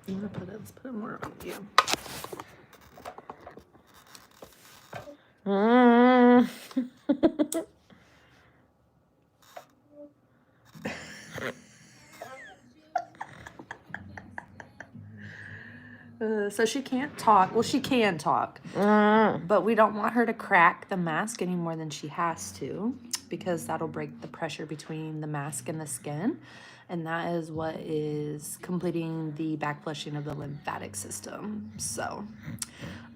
I'm gonna put it. Let's put it more on you. So she can't talk. Well, she can talk, but we don't want her to crack the mask any more than she has to, because that'll break the pressure between the mask and the skin, and that is what is completing the backflushing of the lymphatic system. So,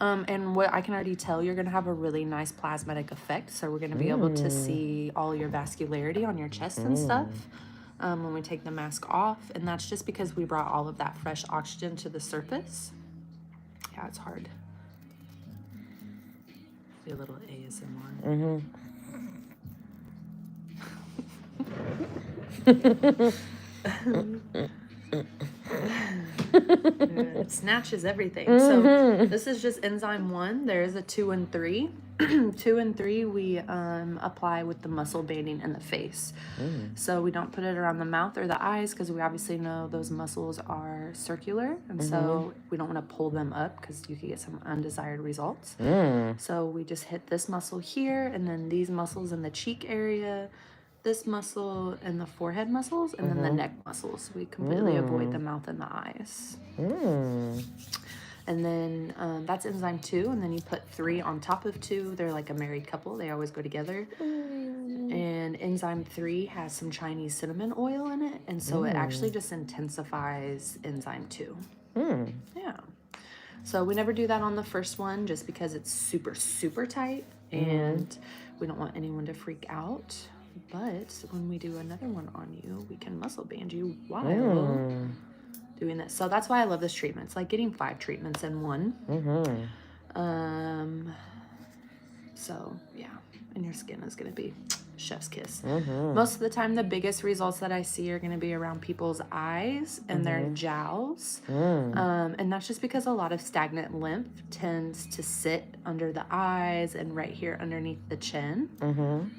and what I can already tell, you're gonna have a really nice plasmatic effect. So we're gonna be able to see all your vascularity on your chest and stuff. When we take the mask off, and that's just because we brought all of that fresh oxygen to the surface. Yeah, it's hard. Do a little ASMR. It snatches everything. So this is just enzyme 1. There is a 2 and 3. 2 and 3 we apply with the muscle banding in the face. So we don't put it around the mouth or the eyes, because we obviously know those muscles are circular, and so we don't want to pull them up because you could get some undesired results. So we just hit this muscle here, and then these muscles in the cheek area, this muscle and the forehead muscles, and then the neck muscles. We completely avoid the mouth and the eyes. And then that's enzyme 2, and then you put 3 on top of 2. They're like a married couple. They always go together. And enzyme 3 has some Chinese cinnamon oil in it, and so it actually just intensifies enzyme 2. Yeah. So we never do that on the first one, just because it's super, super tight, and we don't want anyone to freak out. But when we do another one on you, we can muscle band you while doing this. So that's why I love this treatment. It's like getting 5 treatments in one. So yeah, and your skin is gonna be chef's kiss. Most of the time, the biggest results that I see are gonna be around people's eyes and their jowls. And that's just because a lot of stagnant lymph tends to sit under the eyes and right here underneath the chin.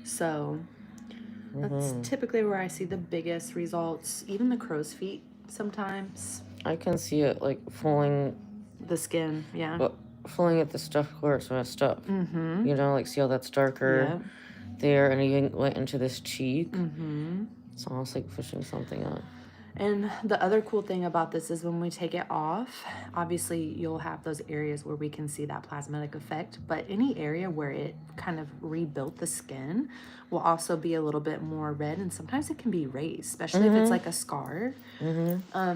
So that's typically where I see the biggest results. Even the crow's feet sometimes. I can see it like pulling the skin, yeah. But pulling at the stuff where it's messed up. You know, like see how that's darker there, and even went into this cheek. It's almost like pushing something up. And the other cool thing about this is when we take it off, obviously you'll have those areas where we can see that plasmatic effect, but any area where it kind of rebuilt the skin will also be a little bit more red, and sometimes it can be raised, especially if it's like a scar.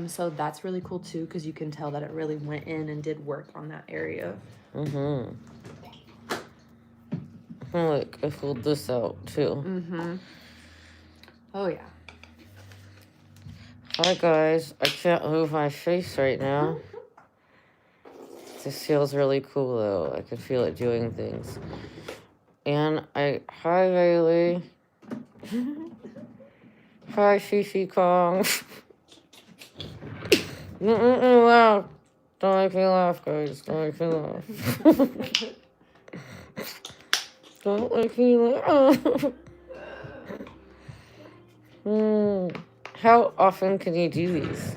So that's really cool too, because you can tell that it really went in and did work on that area. Look, I filled this out too. Oh yeah. Hi guys, I can't move my face right now. This feels really cool though. I can feel it doing things. And hi Bailey. Hi Fifi Kong. Laugh. Don't make me laugh, guys. Don't make me laugh. Don't make me laugh. How often can you do these?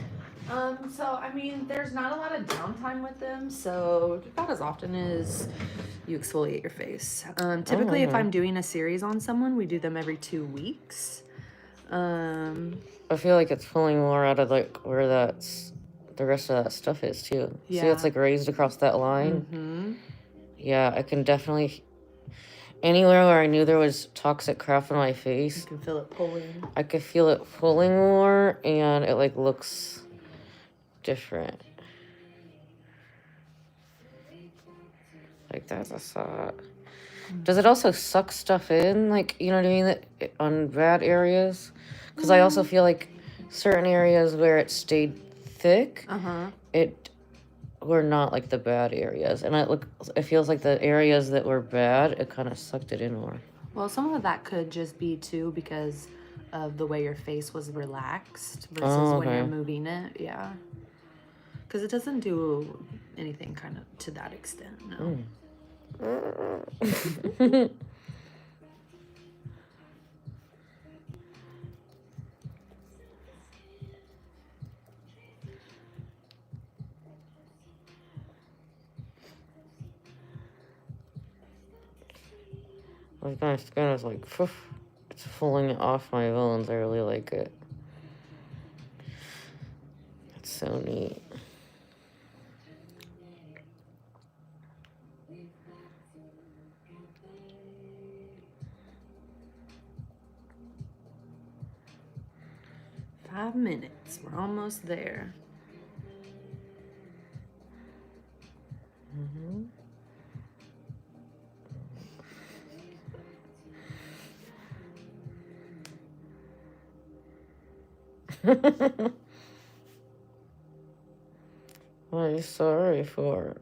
So I mean, there's not a lot of downtime with them, so about as often as you exfoliate your face. Typically, if I'm doing a series on someone, we do them every 2 weeks. I feel like it's pulling more out of like where that's the rest of that stuff is too. See, it's like raised across that line. Yeah, I can definitely. Anywhere where I knew there was toxic crap in my face, You can feel it pulling. I could feel it pulling more, and it like looks different. Like that's a thought. Does it also suck stuff in? Like, you know what I mean? That on bad areas? Because I also feel like certain areas where it stayed thick, it were not like the bad areas. And it feels like the areas that were bad, it kind of sucked it in more. Well, some of that could just be too because of the way your face was relaxed versus when you're moving it. Yeah. Because it doesn't do anything kind of to that extent, no. Like my skin is like, phew, it's pulling off my bones. I really like it. It's so neat. Five minutes. We're almost there. What are you sorry for?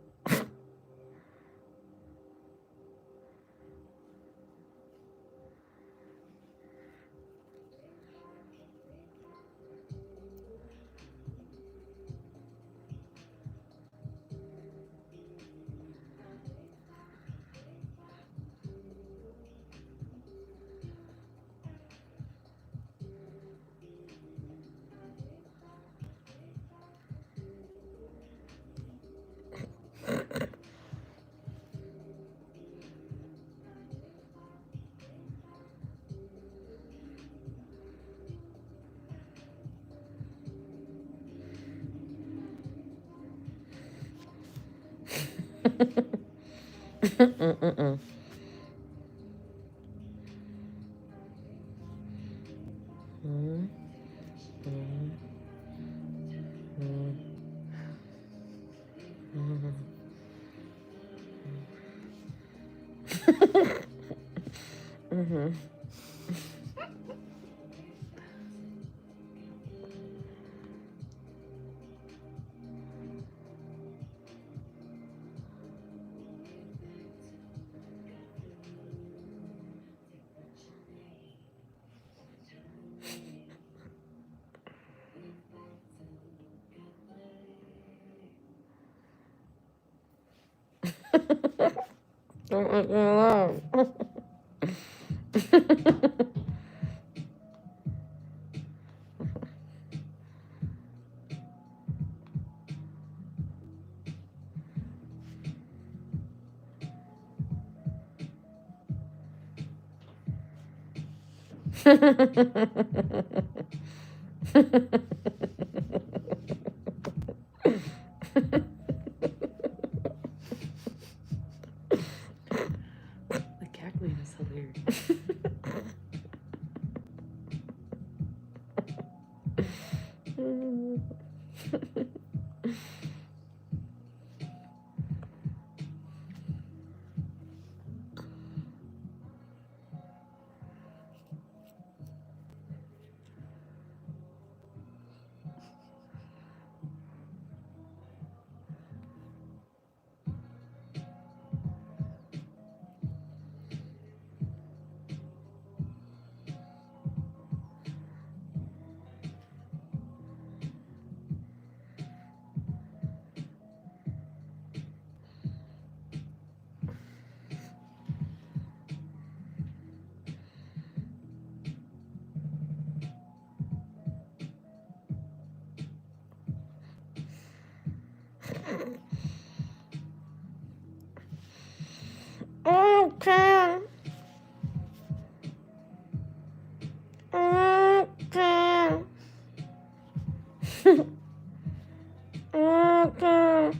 Mm-mm-mm. Mm, mm, mm, mm. Mhm. Don't make me laugh. The cackling is hilarious. Okay. Okay. Okay.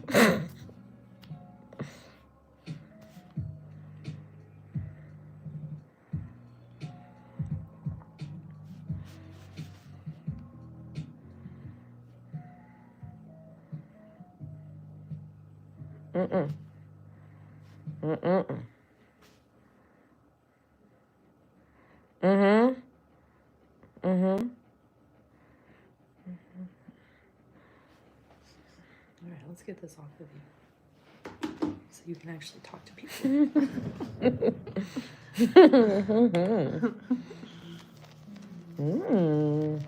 Mm-mm. Mm-mm. Mm-hmm. Mm-hmm. All right, let's get this off of you so you can actually talk to people. Mm.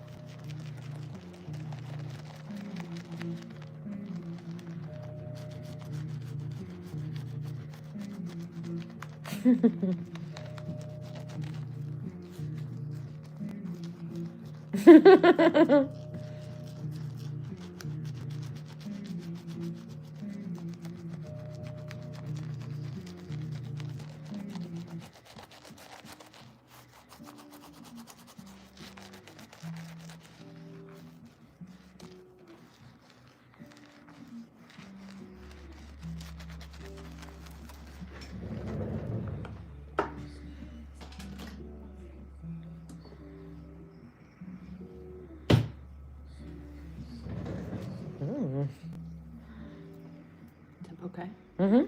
Temp okay? Mm-hmm.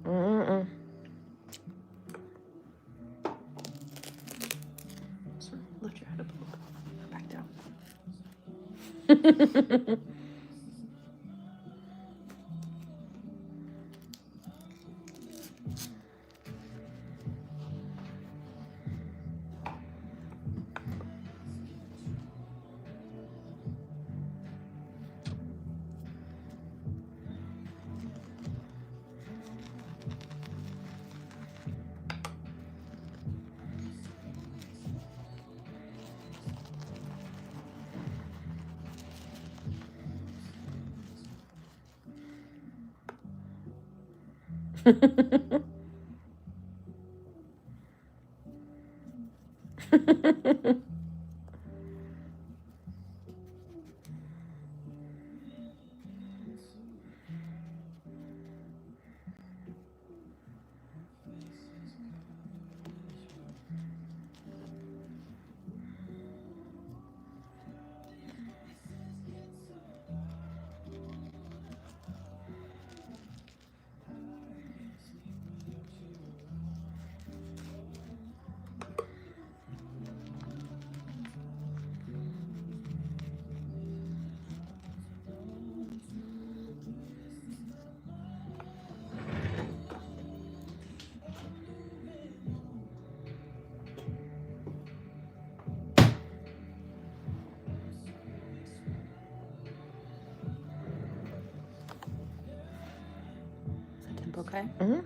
Mm-mm. Sorry, lift your head up a little bit. Back down. Is that temp okay? Mm-hmm.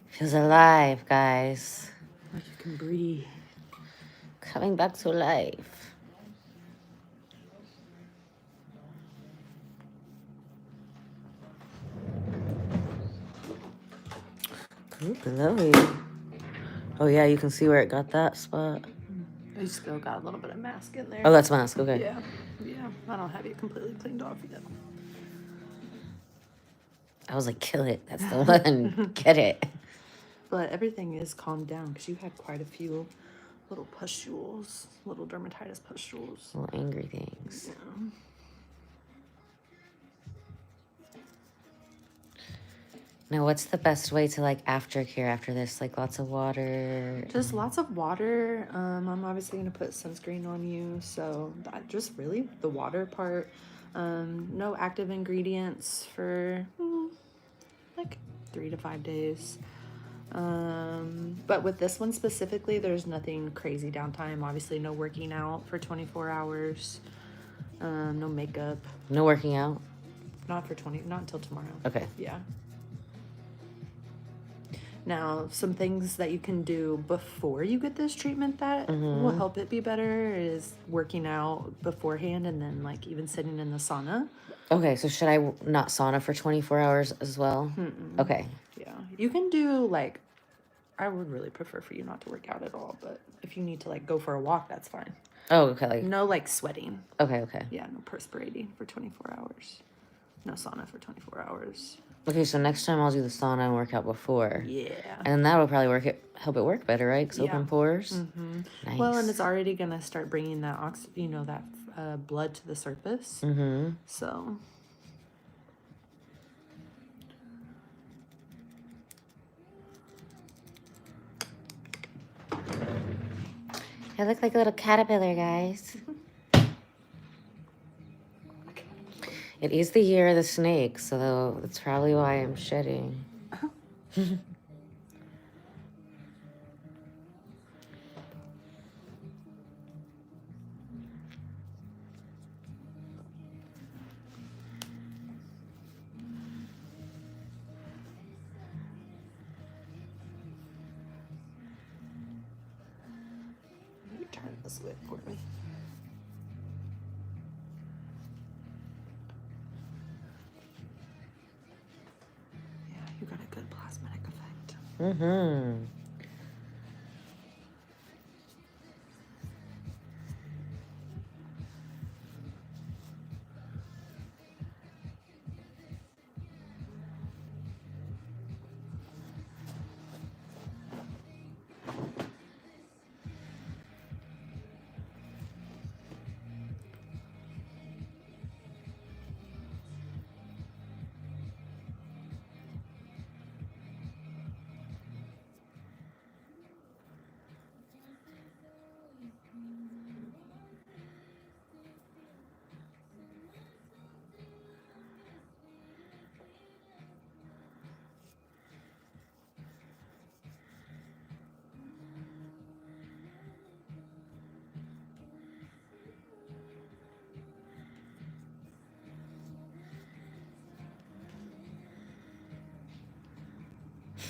Feels alive, guys. Like you can breathe. Coming back to life. Ooh, glowy. Oh, yeah, you can see where it got that spot. I still got a little bit of mask in there. Oh, that's mask. Okay. Yeah. Yeah. I don't have it completely cleaned off yet. I was like, kill it. That's the one. Get it. But everything is calmed down because you had quite a few little pustules, little dermatitis pustules. Little angry things. Yeah. Now, what's the best way to like aftercare after this? Like lots of water. Just lots of water. I'm obviously gonna put sunscreen on you, so that just really the water part. No active ingredients for like 3 to 5 days. But with this one specifically, there's nothing crazy downtime. Obviously, no working out for 24 hours. No makeup. No working out. Not until tomorrow. Okay. Yeah. Now, some things that you can do before you get this treatment that will help it be better is working out beforehand and then like even sitting in the sauna. Okay, so should I not sauna for 24 hours as well? Okay. Yeah. You can do like, I would really prefer for you not to work out at all, but if you need to like go for a walk, that's fine. Oh, okay. Like, No like sweating. okay. Yeah, no perspirating for 24 hours. No sauna for 24 hours. Okay, so next time I'll do the sauna and work out before. Yeah. And that will probably help it work better, right? Because open pores. Nice. Well, and it's already going to start bringing that, that blood to the surface. So. I look like a little caterpillar, guys. It is the year of the snake, so that's probably why I'm shedding. Turn this way for me. Yeah, you got a good plasmatic effect.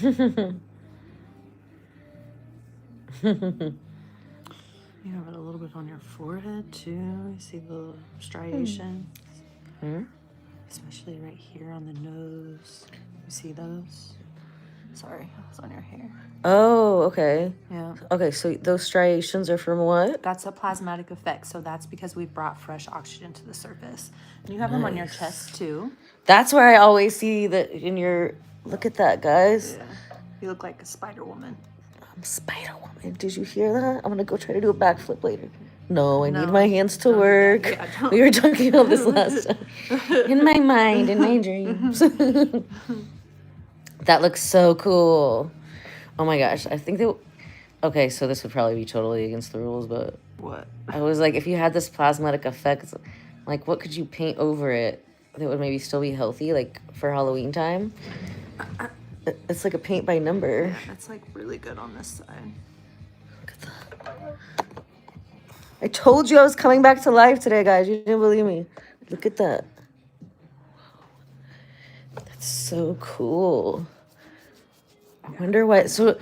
You have it a little bit on your forehead too. You see the striations, especially right here on the nose. You see those? Sorry, it's on your hair. Oh, okay. Yeah. Okay, so those striations are from what? That's a plasmatic effect. So that's because we brought fresh oxygen to the surface. And you have them on your chest too. That's where I always see that in your... Look at that, guys. Yeah. You look like a Spider Woman. I'm Spider Woman. Did you hear that? I'm gonna go try to do a backflip later. No, I need No, my hands to don't do that. work. Yeah, don't. We were talking about this last time. In my mind, in my dreams. That looks so cool. Oh my gosh, I think that... Okay, so this would probably be totally against the rules, but... What? I was like, if you had this plasmatic effect, like, what could you paint over it that would maybe still be healthy, like, for Halloween time? It's like a paint by number. Yeah, that's like really good on this side. Look at that. I told you I was coming back to life today, guys. You didn't believe me. Look at that. That's so cool. I wonder what... So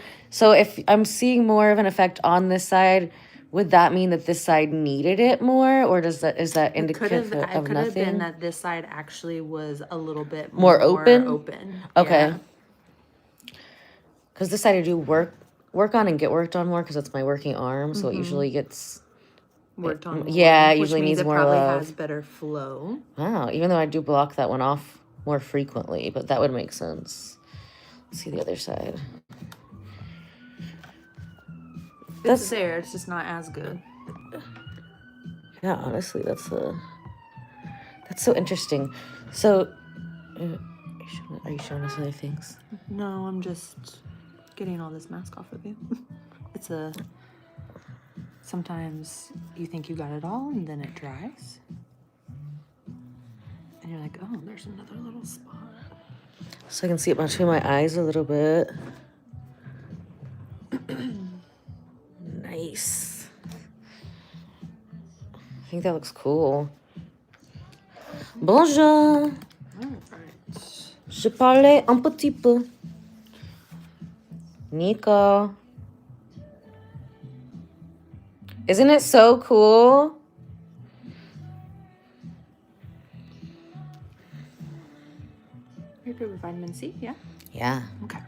if I'm seeing more of an effect on this side, would that mean that this side needed it more? Or is that indicative of It could have been nothing? that this side actually was a little bit More open? open. Okay. Yeah. Because this side I do work on and get worked on more because it's my working arm, so it usually gets Worked on more, yeah, it which usually means needs it more probably love. has better flow. Wow, even though I do block that one off more frequently, but that would make sense. Let's see the other side. It's there, it's just not as good. Yeah, honestly, that's so interesting. So, are you showing us other things? No, I'm just getting all this mask off of you. Sometimes you think you got it all and then it dries. And you're like, oh, there's another little spot. So I can see it between my eyes a little bit. Nice. I think that looks cool. Bonjour. All right. Je parlais un petit peu. Nico. Isn't it so cool? You're good with vitamin C, yeah? Yeah. Okay.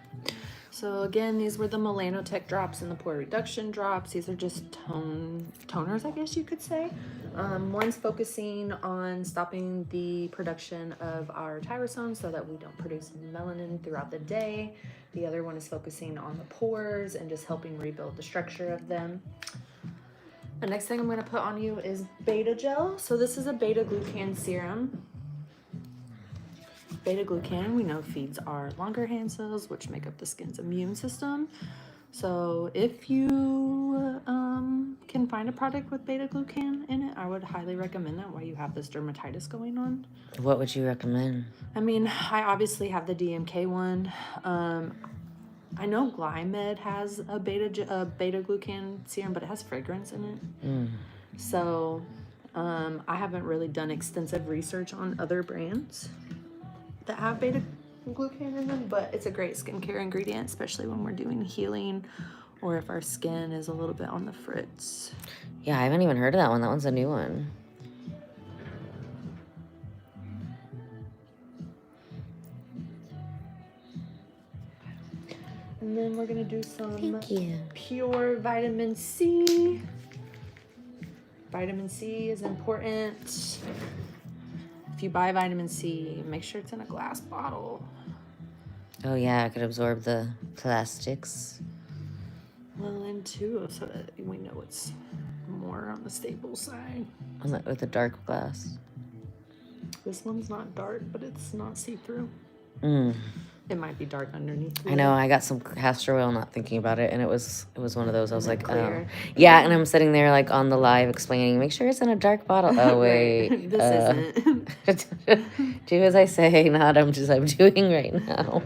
So again, these were the Melanotech drops and the pore reduction drops. These are just toners, I guess you could say. One's focusing on stopping the production of our tyrosones so that we don't produce melanin throughout the day. The other one is focusing on the pores and just helping rebuild the structure of them. The next thing I'm going to put on you is beta gel. So this is a beta glucan serum. Beta glucan, we know, feeds our Langerhans cells, which make up the skin's immune system. So if you can find a product with beta glucan in it, I would highly recommend that while you have this dermatitis going on. What would you recommend? I mean, I obviously have the DMK one. I know Glymed has a beta glucan serum, but it has fragrance in it. So I haven't really done extensive research on other brands that have beta glucan in them, but it's a great skincare ingredient, especially when we're doing healing or if our skin is a little bit on the fritz. Yeah, I haven't even heard of that one. That one's a new one. And then we're gonna do some Thank you. pure vitamin C. Vitamin C is important. If you buy vitamin C, make sure it's in a glass bottle. Oh yeah, I could absorb the plastics. Well, and too, so that we know it's more on the stable side. With the dark glass. This one's not dark, but it's not see-through. It might be dark underneath. I know. I got some castor oil, not thinking about it, and it was one of those. I was like, clear? yeah. And I'm sitting there like on the live explaining, make sure it's in a dark bottle. Oh wait, Right. This isn't. do as I say, not I'm doing right now.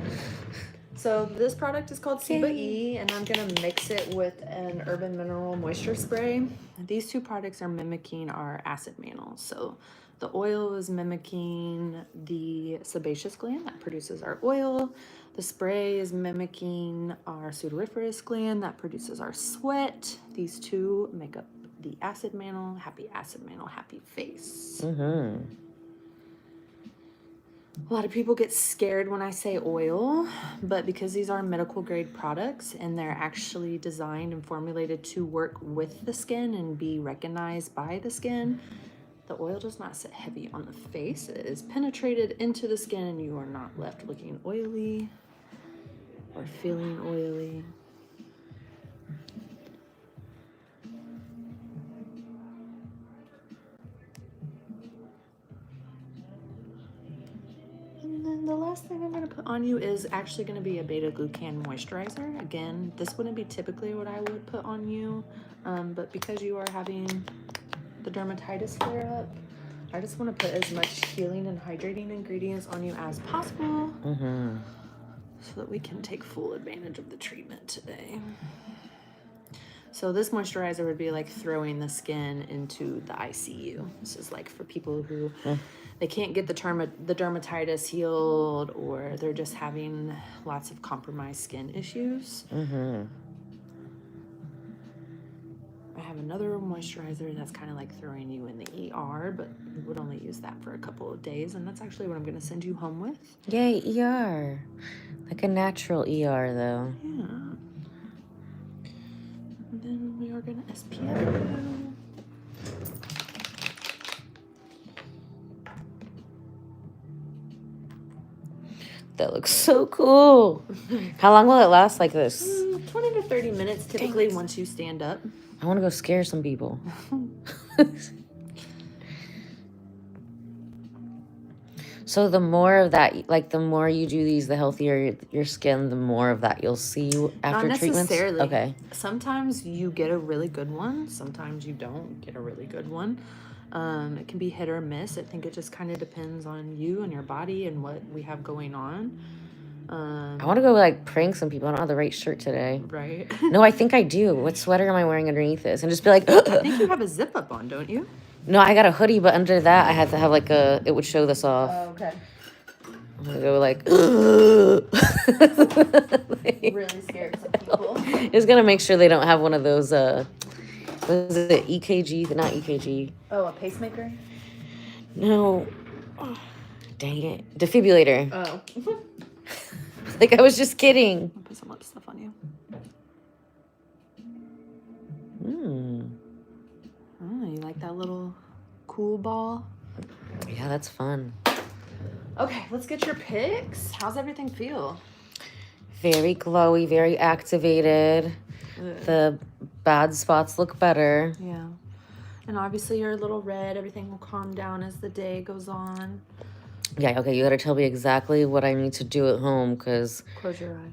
So this product is called Ciba E, and I'm gonna mix it with an Urban Mineral Moisture Spray. These two products are mimicking our acid mantle. So the oil is mimicking the sebaceous gland that produces our oil. The spray is mimicking our sudoriferous gland that produces our sweat. These two make up the acid mantle, happy face. A lot of people get scared when I say oil, but because these are medical grade products and they're actually designed and formulated to work with the skin and be recognized by the skin, the oil does not sit heavy on the face. It is penetrated into the skin and you are not left looking oily or feeling oily. And then the last thing I'm going to put on you is actually going to be a beta glucan moisturizer. Again, this wouldn't be typically what I would put on you, but because you are having the dermatitis flare up, I just want to put as much healing and hydrating ingredients on you as possible so that we can take full advantage of the treatment today. So this moisturizer would be like throwing the skin into the ICU. This is like for people who they can't get the dermatitis healed, or they're just having lots of compromised skin issues. I have another moisturizer that's kind of like throwing you in the ER, but we would only use that for a couple of days, and that's actually what I'm going to send you home with. Yay, ER. Like a natural ER, though. Yeah. SPF. That looks so cool. How long will it last like this? 20 to 30 minutes typically once you stand up. I want to go scare some people. So the more of that, like the more you do these, the healthier your skin, the more of that you'll see after Not treatments? necessarily. Okay. Sometimes you get a really good one. Sometimes you don't get a really good one. It can be hit or miss. I think it just kind of depends on you and your body and what we have going on. I want to go like prank some people. I don't have the right shirt today. Right. No, I think I do. What sweater am I wearing underneath this? And just be like, I think you have a zip up on, don't you? No, I got a hoodie, but under that I had to have like it would show this off. Oh, okay. I'm gonna go like, Really scared some people. It's gonna make sure they don't have one of those, what is it, EKG? Not EKG. Oh, a pacemaker? No. Oh, dang it. Defibrillator. Oh. Like, I was just kidding. I'll put some lip stuff on you. Oh, you like that little cool ball? Yeah, that's fun. Okay, let's get your pics. How's everything feel? Very glowy, very activated. Ugh. The bad spots look better. Yeah. And obviously you're a little red. Everything will calm down as the day goes on. Yeah, okay, you gotta tell me exactly what I need to do at home, because... Close your eyes.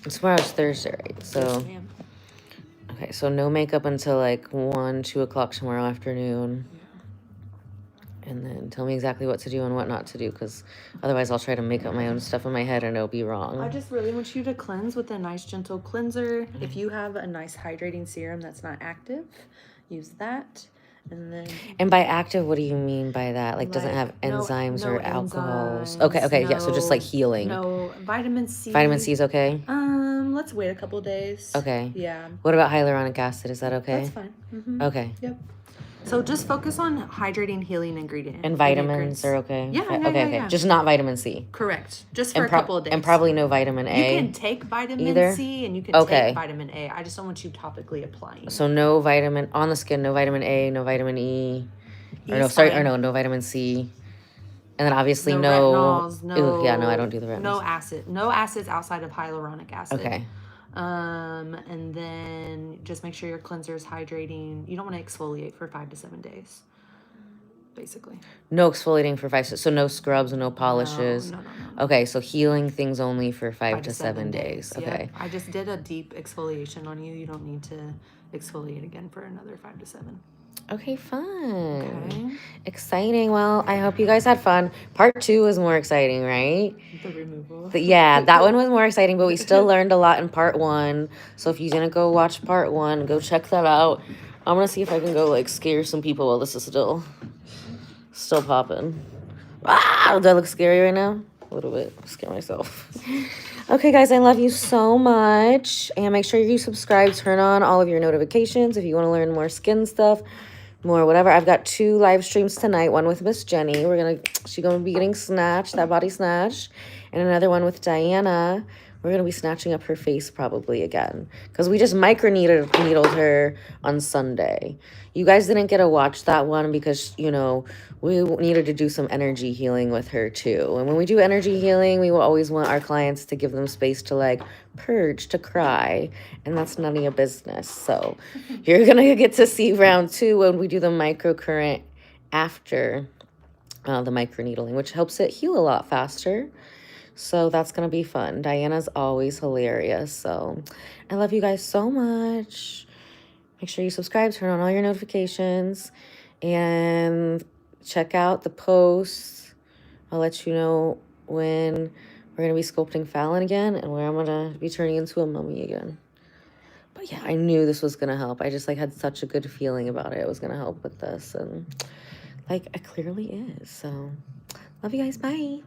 Tomorrow's Thursday, right? So, Yes, ma'am. okay, so no makeup until like 1, 2 o'clock tomorrow afternoon. Yeah. And then tell me exactly what to do and what not to do, because otherwise I'll try to make up my own stuff in my head and it'll be wrong. I just really want you to cleanse with a nice gentle cleanser. If you have a nice hydrating serum that's not active, use that. And then... And by active, what do you mean by that? Like doesn't have no enzymes or alcohols? enzymes, Okay, yeah, so just like healing. No, vitamin C. Vitamin C is okay? Let's wait a couple days. Okay. Yeah. What about hyaluronic acid? Is that okay? That's fine. Mm-hmm. Okay. Yep. So just focus on hydrating, healing ingredient. And vitamins are okay? Yeah, Okay. yeah. Just not vitamin C. Correct. Just for a couple of days. And probably no vitamin A. You can take vitamin either? C and you can Okay. take vitamin A. I just don't want you topically applying. So no vitamin on the skin, no vitamin A, no vitamin E. No vitamin C. And then obviously no retinols, no. Ew, yeah, no, I don't do the retinols. No acid. No acids outside of hyaluronic acid. Okay. And then just make sure your cleanser is hydrating. You don't want to exfoliate for 5 to 7 days. Basically. No exfoliating for 5, so no scrubs, no polishes. No. Okay, so healing things only for 5 to 7 days. Okay. Yep. I just did a deep exfoliation on you. You don't need to exfoliate again for another 5 to 7. Okay, fun. Okay. Exciting. Well, I hope you guys had fun. Part 2 was more exciting, right? The removal. Yeah, that one was more exciting, but we still learned a lot in part 1. So if you didn't go watch part 1, go check that out. I'm gonna see if I can go like scare some people while this is still popping. Ah, do I look scary right now? A little bit. Scare myself. Okay, guys, I love you so much. And make sure you subscribe, turn on all of your notifications if you want to learn more skin stuff, more whatever. I've got 2 live streams tonight. One with Miss Jenny. She's gonna be getting snatched, that body snatch, and another one with Diana. We're gonna be snatching up her face probably again, because we just needled her on Sunday. You guys didn't get to watch that one because, you know, we needed to do some energy healing with her too. And when we do energy healing, we will always want our clients to give them space to like purge, to cry. And that's none of your business. So you're going to get to see round 2 when we do the microcurrent after the microneedling, which helps it heal a lot faster. So that's going to be fun. Diana's always hilarious. So I love you guys so much. Make sure you subscribe, turn on all your notifications, and check out the posts. I'll let you know when we're going to be sculpting Fallon again and where I'm going to be turning into a mummy again. But yeah, I knew this was going to help. I just like had such a good feeling about it. It was going to help with this. And Like, it clearly is. So, love you guys. Bye.